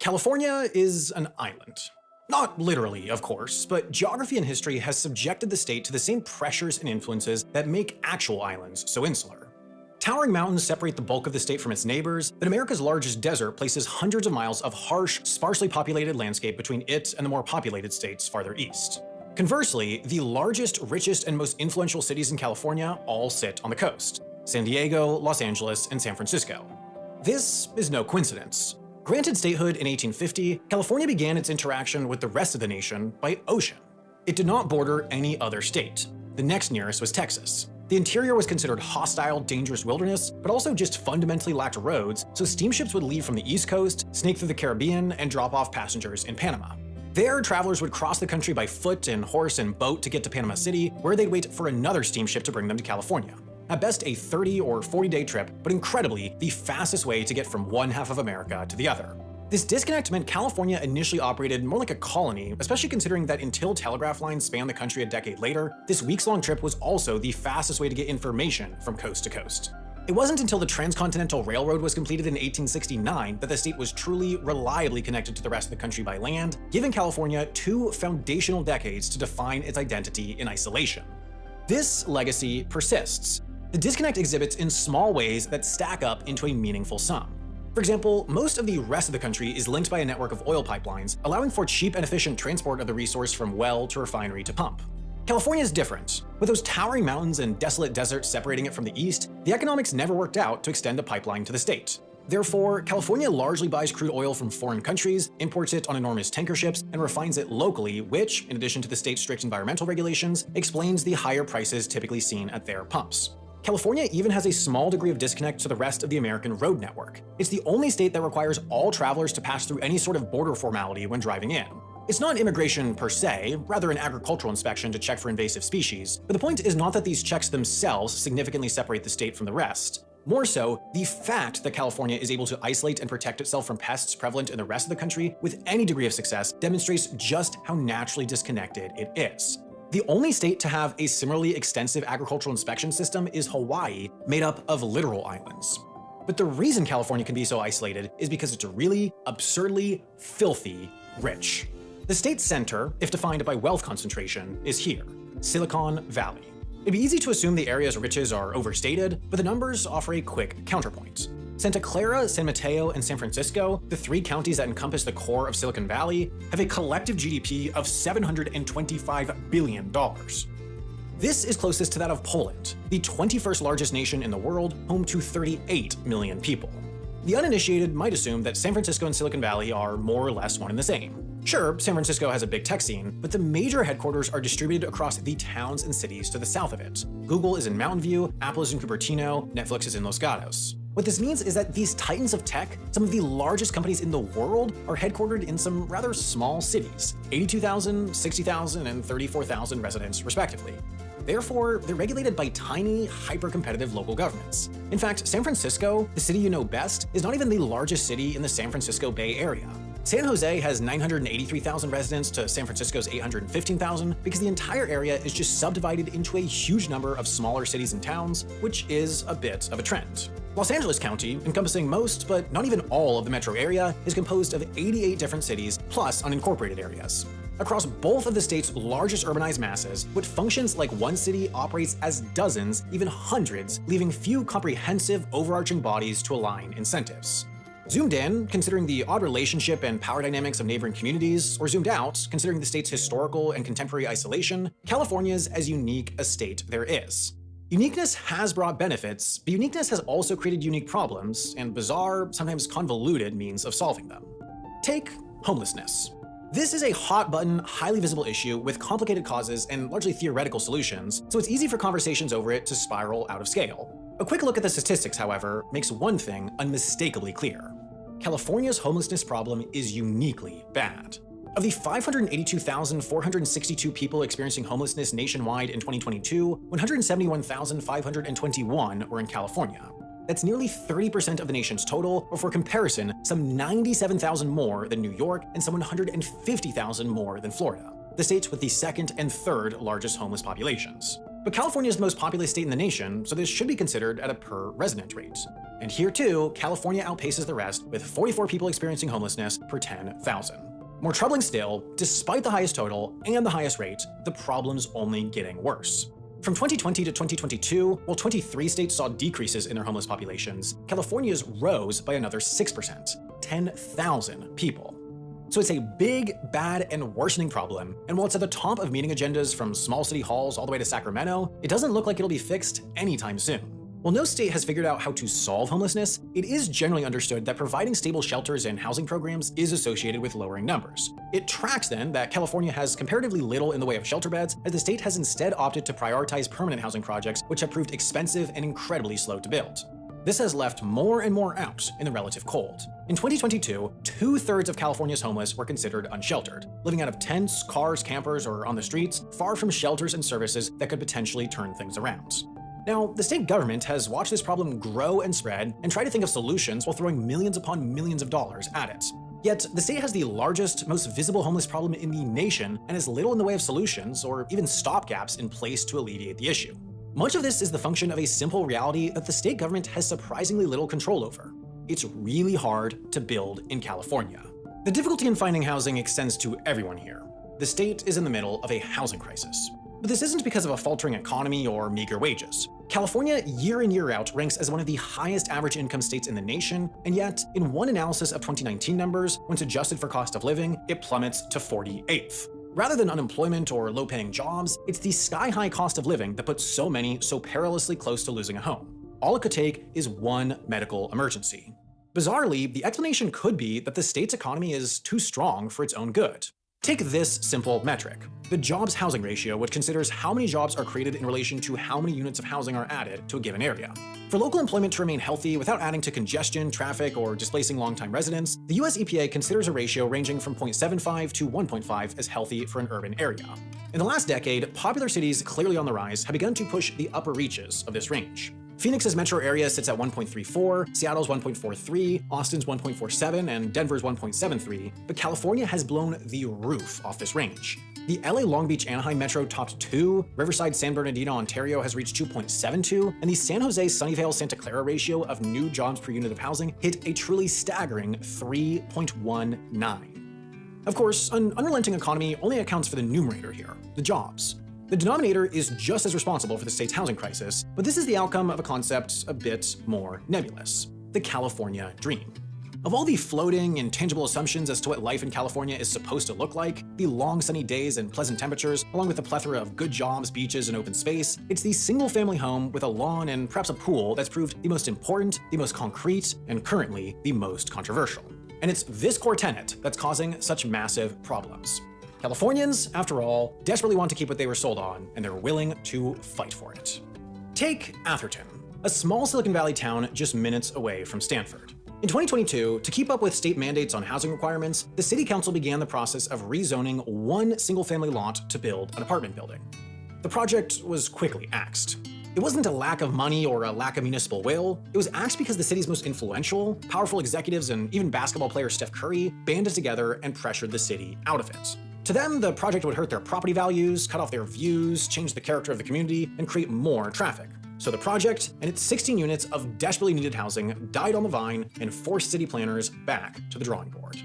California is an island. Not literally, of course, but geography and history has subjected the state to the same pressures and influences that make actual islands so insular. Towering mountains separate the bulk of the state from its neighbors, but America's largest desert places hundreds of miles of harsh, sparsely populated landscape between it and the more populated states farther east. Conversely, the largest, richest, and most influential cities in California all sit on the coast: San Diego, Los Angeles, and San Francisco. This is no coincidence. Granted statehood in 1850, California began its interaction with the rest of the nation by ocean. It did not border any other state. The next nearest was Texas. The interior was considered hostile, dangerous wilderness, but also just fundamentally lacked roads, so steamships would leave from the East Coast, snake through the Caribbean, and drop off passengers in Panama. There, travelers would cross the country by foot and horse and boat to get to Panama City, where they'd wait for another steamship to bring them to California. At best a 30 or 40-day trip, but incredibly, the fastest way to get from one half of America to the other. This disconnect meant California initially operated more like a colony, especially considering that until telegraph lines spanned the country a decade later, this weeks-long trip was also the fastest way to get information from coast to coast. It wasn't until the Transcontinental Railroad was completed in 1869 that the state was truly, reliably connected to the rest of the country by land, giving California two foundational decades to define its identity in isolation. This legacy persists. The disconnect exhibits in small ways that stack up into a meaningful sum. For example, most of the rest of the country is linked by a network of oil pipelines, allowing for cheap and efficient transport of the resource from well to refinery to pump. California is different. With those towering mountains and desolate deserts separating it from the east, the economics never worked out to extend a pipeline to the state. Therefore, California largely buys crude oil from foreign countries, imports it on enormous tanker ships, and refines it locally, which, in addition to the state's strict environmental regulations, explains the higher prices typically seen at their pumps. California even has a small degree of disconnect to the rest of the American road network. It's the only state that requires all travelers to pass through any sort of border formality when driving in. It's not immigration per se, rather an agricultural inspection to check for invasive species, but the point is not that these checks themselves significantly separate the state from the rest. More so, the fact that California is able to isolate and protect itself from pests prevalent in the rest of the country with any degree of success demonstrates just how naturally disconnected it is. The only state to have a similarly extensive agricultural inspection system is Hawaii, made up of literal islands. But the reason California can be so isolated is because it's really, absurdly, filthy rich. The state's center, if defined by wealth concentration, is here, Silicon Valley. It'd be easy to assume the area's riches are overstated, but the numbers offer a quick counterpoint. Santa Clara, San Mateo, and San Francisco, the three counties that encompass the core of Silicon Valley, have a collective GDP of $725 billion. This is closest to that of Poland, the 21st largest nation in the world, home to 38 million people. The uninitiated might assume that San Francisco and Silicon Valley are more or less one and the same. Sure, San Francisco has a big tech scene, but the major headquarters are distributed across the towns and cities to the south of it. Google is in Mountain View, Apple is in Cupertino, Netflix is in Los Gatos. What this means is that these titans of tech, some of the largest companies in the world, are headquartered in some rather small cities, 82,000, 60,000, and 34,000 residents respectively. Therefore, they're regulated by tiny, hyper-competitive local governments. In fact, San Francisco, the city you know best, is not even the largest city in the San Francisco Bay Area. San Jose has 983,000 residents to San Francisco's 815,000 because the entire area is just subdivided into a huge number of smaller cities and towns, which is a bit of a trend. Los Angeles County, encompassing most but not even all of the metro area, is composed of 88 different cities plus unincorporated areas. Across both of the state's largest urbanized masses, what functions like one city operates as dozens, even hundreds, leaving few comprehensive, overarching bodies to align incentives. Zoomed in, considering the odd relationship and power dynamics of neighboring communities, or zoomed out, considering the state's historical and contemporary isolation, California's as unique a state there is. Uniqueness has brought benefits, but uniqueness has also created unique problems and bizarre, sometimes convoluted means of solving them. Take homelessness. This is a hot-button, highly visible issue with complicated causes and largely theoretical solutions, so it's easy for conversations over it to spiral out of scale. A quick look at the statistics, however, makes one thing unmistakably clear. California's homelessness problem is uniquely bad. Of the 582,462 people experiencing homelessness nationwide in 2022, 171,521 were in California. That's nearly 30% of the nation's total, or for comparison, some 97,000 more than New York and some 150,000 more than Florida, the states with the second and third largest homeless populations. But California is the most populous state in the nation, so this should be considered at a per resident rate. And here too, California outpaces the rest with 44 people experiencing homelessness per 10,000. More troubling still, despite the highest total and the highest rate, the problem's only getting worse. From 2020 to 2022, while 23 states saw decreases in their homeless populations, California's rose by another 6%, 10,000 people. So it's a big, bad, and worsening problem, and while it's at the top of meeting agendas from small city halls all the way to Sacramento, it doesn't look like it'll be fixed anytime soon. While no state has figured out how to solve homelessness, it is generally understood that providing stable shelters and housing programs is associated with lowering numbers. It tracks then that California has comparatively little in the way of shelter beds, as the state has instead opted to prioritize permanent housing projects, which have proved expensive and incredibly slow to build. This has left more and more out in the relative cold. In 2022, 2/3 of California's homeless were considered unsheltered, living out of tents, cars, campers, or on the streets, far from shelters and services that could potentially turn things around. Now, the state government has watched this problem grow and spread and tried to think of solutions while throwing millions upon millions of dollars at it. Yet, the state has the largest, most visible homeless problem in the nation and has little in the way of solutions or even stopgaps in place to alleviate the issue. Much of this is the function of a simple reality that the state government has surprisingly little control over. It's really hard to build in California. The difficulty in finding housing extends to everyone here. The state is in the middle of a housing crisis. But this isn't because of a faltering economy or meager wages. California, year in year out, ranks as one of the highest average income states in the nation, and yet, in one analysis of 2019 numbers, once adjusted for cost of living, it plummets to 48th. Rather than unemployment or low-paying jobs, it's the sky-high cost of living that puts so many so perilously close to losing a home. All it could take is one medical emergency. Bizarrely, the explanation could be that the state's economy is too strong for its own good. Take this simple metric, the jobs housing ratio, which considers how many jobs are created in relation to how many units of housing are added to a given area. For local employment to remain healthy without adding to congestion, traffic, or displacing longtime residents, the US EPA considers a ratio ranging from 0.75 to 1.5 as healthy for an urban area. In the last decade, popular cities clearly on the rise have begun to push the upper reaches of this range. Phoenix's metro area sits at 1.34, Seattle's 1.43, Austin's 1.47, and Denver's 1.73, but California has blown the roof off this range. The LA Long Beach Anaheim metro topped 2, Riverside San Bernardino Ontario has reached 2.72, and the San Jose Sunnyvale Santa Clara ratio of new jobs per unit of housing hit a truly staggering 3.19. Of course, an unrelenting economy only accounts for the numerator here, the jobs. The denominator is just as responsible for the state's housing crisis, but this is the outcome of a concept a bit more nebulous: the California dream. Of all the floating, intangible assumptions as to what life in California is supposed to look like, the long sunny days and pleasant temperatures, along with the plethora of good jobs, beaches, and open space, it's the single-family home with a lawn and perhaps a pool that's proved the most important, the most concrete, and currently the most controversial. And it's this core tenet that's causing such massive problems. Californians, after all, desperately want to keep what they were sold on, and they're willing to fight for it. Take Atherton, a small Silicon Valley town just minutes away from Stanford. In 2022, to keep up with state mandates on housing requirements, the city council began the process of rezoning one single-family lot to build an apartment building. The project was quickly axed. It wasn't a lack of money or a lack of municipal will. It was axed because the city's most influential, powerful executives and even basketball player Steph Curry banded together and pressured the city out of it. To them, the project would hurt their property values, cut off their views, change the character of the community, and create more traffic. So the project and its 16 units of desperately needed housing died on the vine and forced city planners back to the drawing board.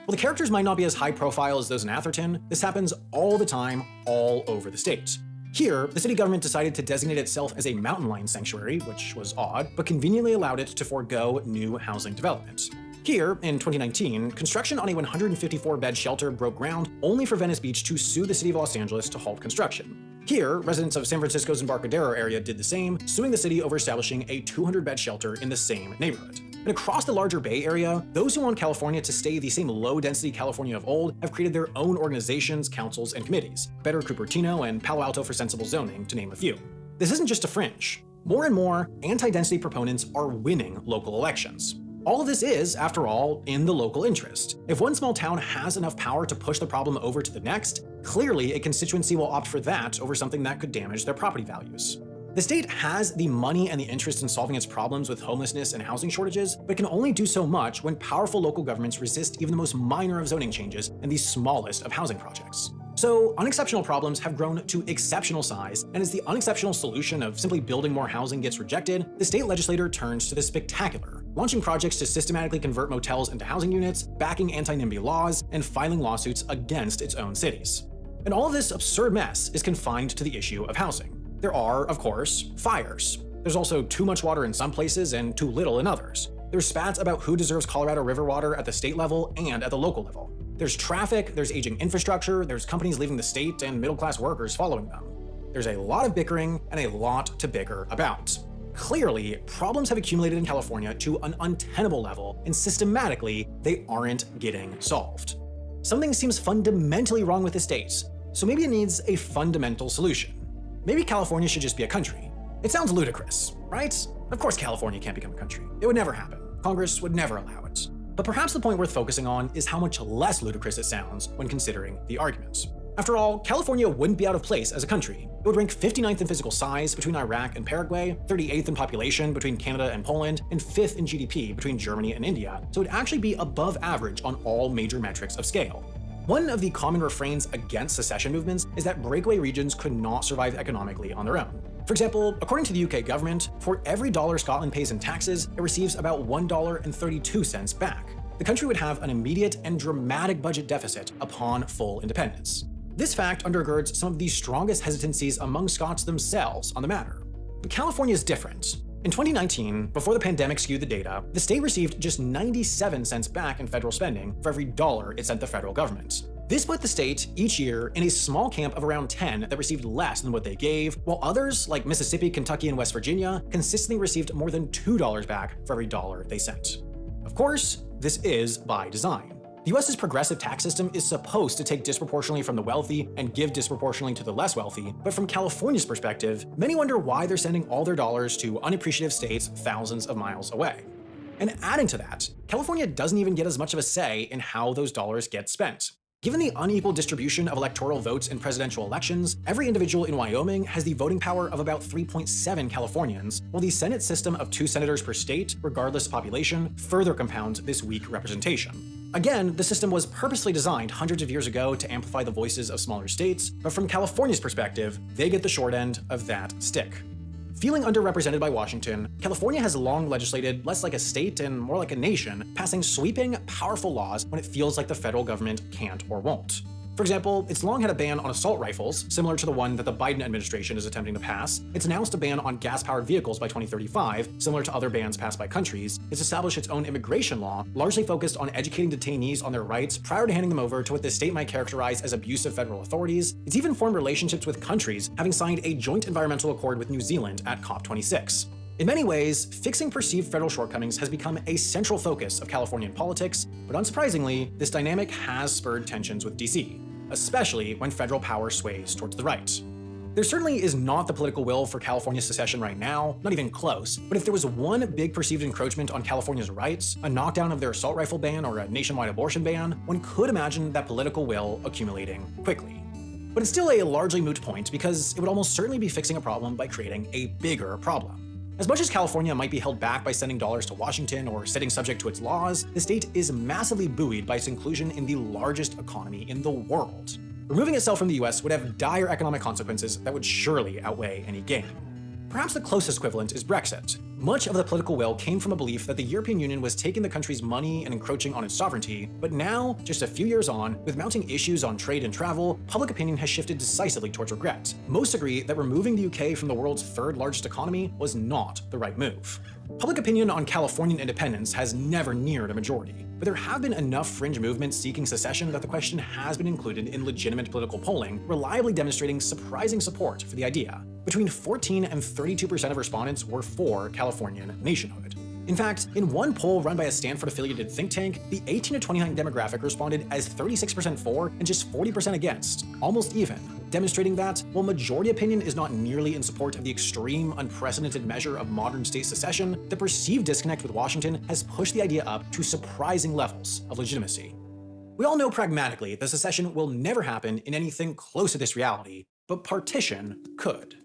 While the characters might not be as high profile as those in Atherton, this happens all the time, all over the state. Here, the city government decided to designate itself as a mountain lion sanctuary, which was odd, but conveniently allowed it to forego new housing development. Here, in 2019, construction on a 154-bed shelter broke ground only for Venice Beach to sue the city of Los Angeles to halt construction. Here, residents of San Francisco's Embarcadero area did the same, suing the city over establishing a 200-bed shelter in the same neighborhood. And across the larger Bay Area, those who want California to stay the same low-density California of old have created their own organizations, councils, and committees, Better Cupertino and Palo Alto for Sensible Zoning, to name a few. This isn't just a fringe. More and more, anti-density proponents are winning local elections. All of this is, after all, in the local interest. If one small town has enough power to push the problem over to the next, clearly a constituency will opt for that over something that could damage their property values. The state has the money and the interest in solving its problems with homelessness and housing shortages, but can only do so much when powerful local governments resist even the most minor of zoning changes and the smallest of housing projects. So unexceptional problems have grown to exceptional size, and as the unexceptional solution of simply building more housing gets rejected, the state legislature turns to the spectacular, launching projects to systematically convert motels into housing units, backing anti-NIMBY laws, and filing lawsuits against its own cities. And all of this absurd mess is confined to the issue of housing. There are, of course, fires. There's also too much water in some places and too little in others. There's spats about who deserves Colorado River water at the state level and at the local level. There's traffic, there's aging infrastructure, there's companies leaving the state and middle-class workers following them. There's a lot of bickering and a lot to bicker about. Clearly, problems have accumulated in California to an untenable level, and systematically, they aren't getting solved. Something seems fundamentally wrong with the state, so maybe it needs a fundamental solution. Maybe California should just be a country. It sounds ludicrous, right? Of course California can't become a country. It would never happen. Congress would never allow it. But perhaps the point worth focusing on is how much less ludicrous it sounds when considering the argument. After all, California wouldn't be out of place as a country. It would rank 59th in physical size between Iraq and Paraguay, 38th in population between Canada and Poland, and 5th in GDP between Germany and India, so it would actually be above average on all major metrics of scale. One of the common refrains against secession movements is that breakaway regions could not survive economically on their own. For example, according to the UK government, for every dollar Scotland pays in taxes, it receives about $1.32 back. The country would have an immediate and dramatic budget deficit upon full independence. This fact undergirds some of the strongest hesitancies among Scots themselves on the matter. But California is different. In 2019, before the pandemic skewed the data, the state received just 97 cents back in federal spending for every dollar it sent the federal government. This put the state each year in a small camp of around 10 that received less than what they gave, while others, like Mississippi, Kentucky, and West Virginia, consistently received more than $2 back for every dollar they sent. Of course, this is by design. The US's progressive tax system is supposed to take disproportionately from the wealthy and give disproportionately to the less wealthy, but from California's perspective, many wonder why they're sending all their dollars to unappreciative states thousands of miles away. And adding to that, California doesn't even get as much of a say in how those dollars get spent. Given the unequal distribution of electoral votes in presidential elections, every individual in Wyoming has the voting power of about 3.7 Californians, while the Senate system of 2 senators per state, regardless of population, further compounds this weak representation. Again, the system was purposely designed hundreds of years ago to amplify the voices of smaller states, but from California's perspective, they get the short end of that stick. Feeling underrepresented by Washington, California has long legislated less like a state and more like a nation, passing sweeping, powerful laws when it feels like the federal government can't or won't. For example, it's long had a ban on assault rifles, similar to the one that the Biden administration is attempting to pass. It's announced a ban on gas-powered vehicles by 2035, similar to other bans passed by countries. It's established its own immigration law, largely focused on educating detainees on their rights prior to handing them over to what the state might characterize as abusive federal authorities. It's even formed relationships with countries, having signed a joint environmental accord with New Zealand at COP26. In many ways, fixing perceived federal shortcomings has become a central focus of Californian politics, but unsurprisingly, this dynamic has spurred tensions with DC, especially when federal power sways towards the right. There certainly is not the political will for California secession right now, not even close, but if there was one big perceived encroachment on California's rights, a knockdown of their assault rifle ban or a nationwide abortion ban, one could imagine that political will accumulating quickly. But it's still a largely moot point because it would almost certainly be fixing a problem by creating a bigger problem. As much as California might be held back by sending dollars to Washington or sitting subject to its laws, the state is massively buoyed by its inclusion in the largest economy in the world. Removing itself from the US would have dire economic consequences that would surely outweigh any gain. Perhaps the closest equivalent is Brexit. Much of the political will came from a belief that the European Union was taking the country's money and encroaching on its sovereignty, but now, just a few years on, with mounting issues on trade and travel, public opinion has shifted decisively towards regret. Most agree that removing the UK from the world's third largest economy was not the right move. Public opinion on Californian independence has never neared a majority, but there have been enough fringe movements seeking secession that the question has been included in legitimate political polling, reliably demonstrating surprising support for the idea. Between 14 and 32% of respondents were for Californian nationhood. In fact, in one poll run by a Stanford-affiliated think tank, the 18 to 29 demographic responded as 36% for and just 40% against, almost even, demonstrating that, while majority opinion is not nearly in support of the extreme, unprecedented measure of modern state secession, the perceived disconnect with Washington has pushed the idea up to surprising levels of legitimacy. We all know pragmatically that secession will never happen in anything close to this reality, but partition could.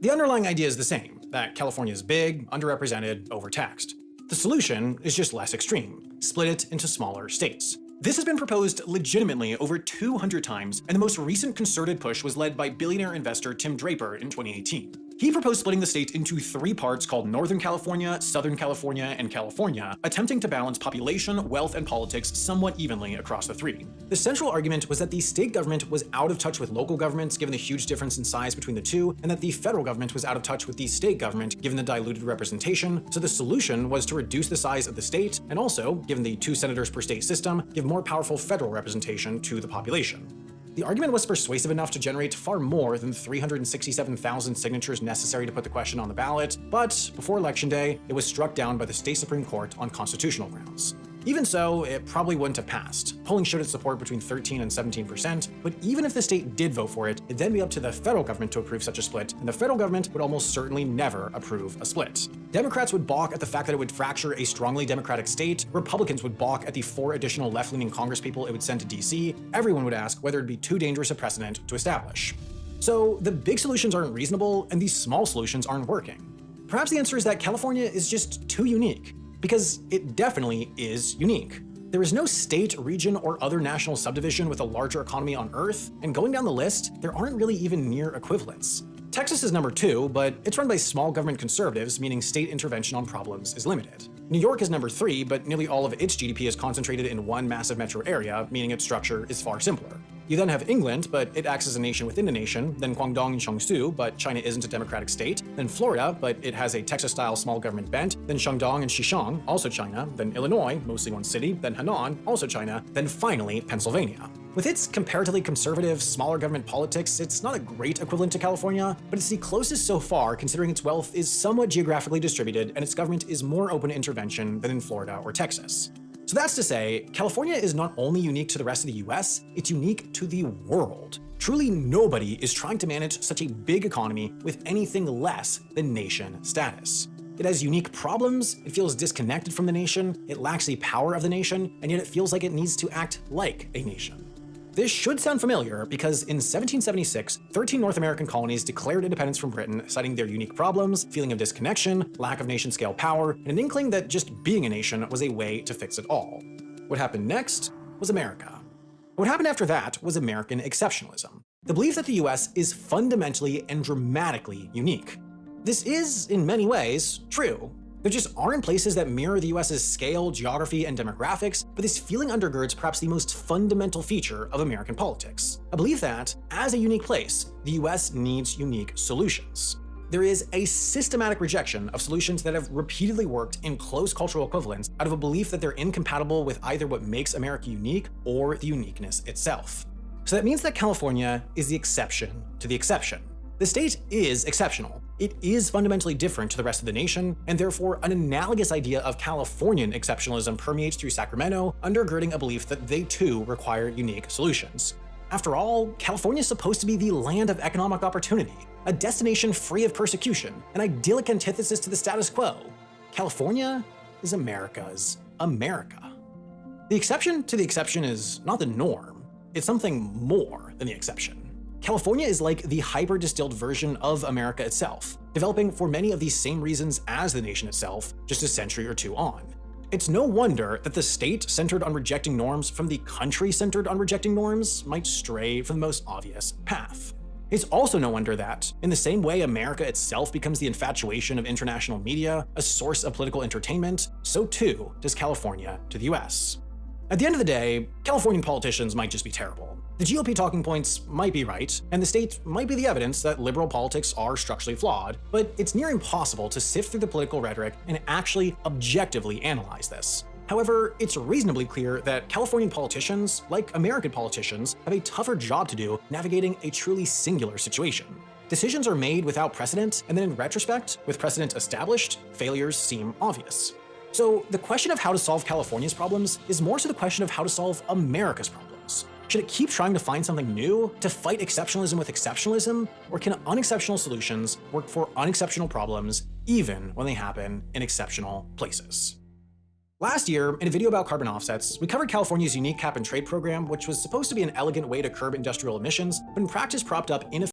The underlying idea is the same, that California is big, underrepresented, overtaxed. The solution is just less extreme. Split it into smaller states. This has been proposed legitimately over 200 times, and the most recent concerted push was led by billionaire investor Tim Draper in 2018. He proposed splitting the state into 3 parts called Northern California, Southern California, and California, attempting to balance population, wealth, and politics somewhat evenly across the 3. The central argument was that the state government was out of touch with local governments given the huge difference in size between the 2, and that the federal government was out of touch with the state government given the diluted representation, so the solution was to reduce the size of the state, and also, given the 2 senators per state system, give more powerful federal representation to the population. The argument was persuasive enough to generate far more than 367,000 signatures necessary to put the question on the ballot, but before Election Day, it was struck down by the state Supreme Court on constitutional grounds. Even so, it probably wouldn't have passed. Polling showed its support between 13 and 17%, but even if the state did vote for it, it'd then be up to the federal government to approve such a split, and the federal government would almost certainly never approve a split. Democrats would balk at the fact that it would fracture a strongly Democratic state, Republicans would balk at the 4 additional left-leaning congresspeople it would send to DC, everyone would ask whether it'd be too dangerous a precedent to establish. So the big solutions aren't reasonable, and these small solutions aren't working. Perhaps the answer is that California is just too unique. Because it definitely is unique. There is no state, region, or other national subdivision with a larger economy on Earth, and going down the list, there aren't really even near equivalents. Texas is number 2, but it's run by small government conservatives, meaning state intervention on problems is limited. New York is number 3, but nearly all of its GDP is concentrated in one massive metro area, meaning its structure is far simpler. You then have England, but it acts as a nation within a nation, then Guangdong and Jiangsu, but China isn't a democratic state, then Florida, but it has a Texas-style small government bent, then Shandong and Xishan, also China, then Illinois, mostly one city, then Henan, also China, then finally Pennsylvania. With its comparatively conservative, smaller government politics, it's not a great equivalent to California, but it's the closest so far considering its wealth is somewhat geographically distributed and its government is more open to intervention than in Florida or Texas. So that's to say, California is not only unique to the rest of the US, it's unique to the world. Truly nobody is trying to manage such a big economy with anything less than nation status. It has unique problems, it feels disconnected from the nation, it lacks the power of the nation, and yet it feels like it needs to act like a nation. This should sound familiar because in 1776, 13 North American colonies declared independence from Britain, citing their unique problems, feeling of disconnection, lack of nation-scale power, and an inkling that just being a nation was a way to fix it all. What happened next was America. What happened after that was American exceptionalism, the belief that the US is fundamentally and dramatically unique. This is, in many ways, true. There just aren't places that mirror the US's scale, geography, and demographics, but this feeling undergirds perhaps the most fundamental feature of American politics. A belief that, as a unique place, the US needs unique solutions. There is a systematic rejection of solutions that have repeatedly worked in close cultural equivalence out of a belief that they're incompatible with either what makes America unique or the uniqueness itself. So that means that California is the exception to the exception. The state is exceptional. It is fundamentally different to the rest of the nation, and therefore an analogous idea of Californian exceptionalism permeates through Sacramento, undergirding a belief that they too require unique solutions. After all, California is supposed to be the land of economic opportunity, a destination free of persecution, an idyllic antithesis to the status quo. California is America's America. The exception to the exception is not the norm, it's something more than the exception. California is like the hyper-distilled version of America itself, developing for many of these same reasons as the nation itself, just a century or 2 on. It's no wonder that the state centered on rejecting norms from the country centered on rejecting norms might stray from the most obvious path. It's also no wonder that, in the same way America itself becomes the infatuation of international media, a source of political entertainment, so too does California to the US. At the end of the day, Californian politicians might just be terrible. The GOP talking points might be right, and the state might be the evidence that liberal politics are structurally flawed, but it's near impossible to sift through the political rhetoric and actually objectively analyze this. However, it's reasonably clear that Californian politicians, like American politicians, have a tougher job to do navigating a truly singular situation. Decisions are made without precedent, and then in retrospect, with precedent established, failures seem obvious. So the question of how to solve California's problems is more so the question of how to solve America's problems. Should it keep trying to find something new, to fight exceptionalism with exceptionalism, or can unexceptional solutions work for unexceptional problems, even when they happen in exceptional places? Last year, in a video about carbon offsets, we covered California's unique cap-and-trade program, which was supposed to be an elegant way to curb industrial emissions, but in practice propped up inefficient